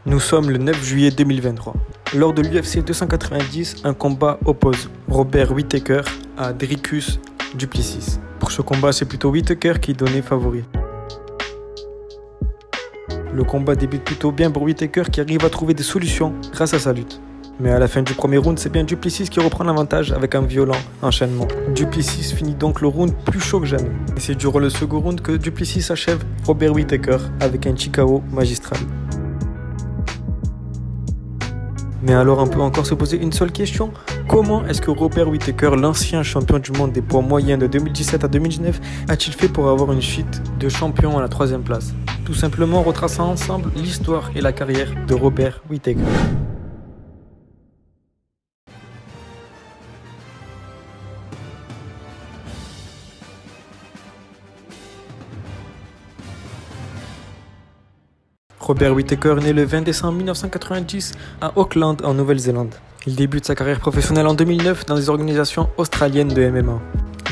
Nous sommes le 9 juillet 2023. Lors de l'UFC 290, un combat oppose Robert Whittaker à Dricus du Plessis. Pour ce combat, c'est plutôt Whittaker qui est donné favori. Le combat débute plutôt bien pour Whittaker qui arrive à trouver des solutions grâce à sa lutte. Mais à la fin du premier round, c'est bien du Plessis qui reprend l'avantage avec un violent enchaînement. Du Plessis finit donc le round plus chaud que jamais. Et c'est durant le second round que du Plessis achève Robert Whittaker avec un KO magistral. Mais alors on peut encore se poser une seule question. Comment est-ce que Robert Whittaker, l'ancien champion du monde des poids moyens de 2017 à 2019, a-t-il fait pour avoir une suite de champion à la 3e place? Tout simplement en retraçant ensemble l'histoire et la carrière de Robert Whittaker. Robert Whittaker naît le 20 décembre 1990 à Auckland en Nouvelle-Zélande. Il débute sa carrière professionnelle en 2009 dans les organisations australiennes de MMA.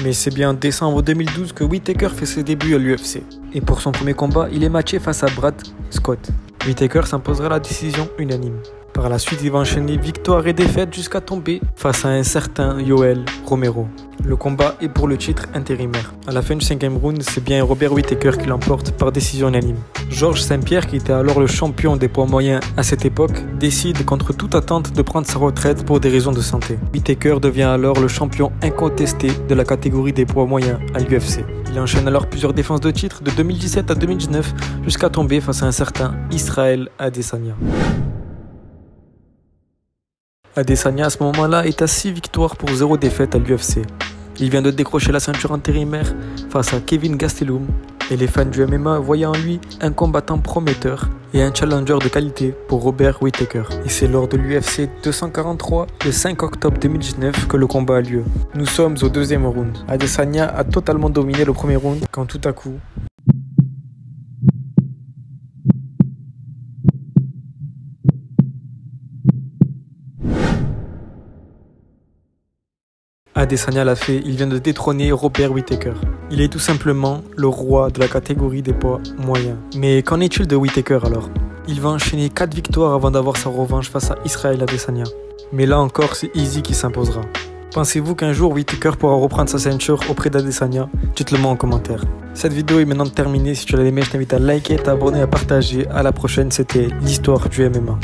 Mais c'est bien en décembre 2012 que Whittaker fait ses débuts à l'UFC. Et pour son premier combat, il est matché face à Brad Scott. Whittaker s'imposera la décision unanime. Par la suite, il va enchaîner victoire et défaite jusqu'à tomber face à un certain Yoel Romero. Le combat est pour le titre intérimaire. À la fin du 5e round, c'est bien Robert Whittaker qui l'emporte par décision unanime. Georges Saint-Pierre, qui était alors le champion des poids moyens à cette époque, décide contre toute attente de prendre sa retraite pour des raisons de santé. Whittaker devient alors le champion incontesté de la catégorie des poids moyens à l'UFC. Il enchaîne alors plusieurs défenses de titre de 2017 à 2019 jusqu'à tomber face à un certain Israel Adesanya. Adesanya à ce moment-là est à 6 victoires pour 0 défaites à l'UFC. Il vient de décrocher la ceinture intérimaire face à Kevin Gastelum et les fans du MMA voyaient en lui un combattant prometteur et un challenger de qualité pour Robert Whittaker. Et c'est lors de l'UFC 243, le 5 octobre 2019, que le combat a lieu. Nous sommes au 2e round. Adesanya a totalement dominé le premier round quand tout à coup... Adesanya l'a fait, il vient de détrôner Robert Whittaker. Il est tout simplement le roi de la catégorie des poids moyens. Mais qu'en est-il de Whittaker alors? Il va enchaîner 4 victoires avant d'avoir sa revanche face à Israel Adesanya. Mais là encore, c'est Easy qui s'imposera. Pensez-vous qu'un jour Whittaker pourra reprendre sa ceinture auprès d'Adesanya? Dites-le moi en commentaire. Cette vidéo est maintenant terminée. Si tu l'as aimé, je t'invite à liker, t'abonner, à partager. À la prochaine, c'était l'histoire du MMA.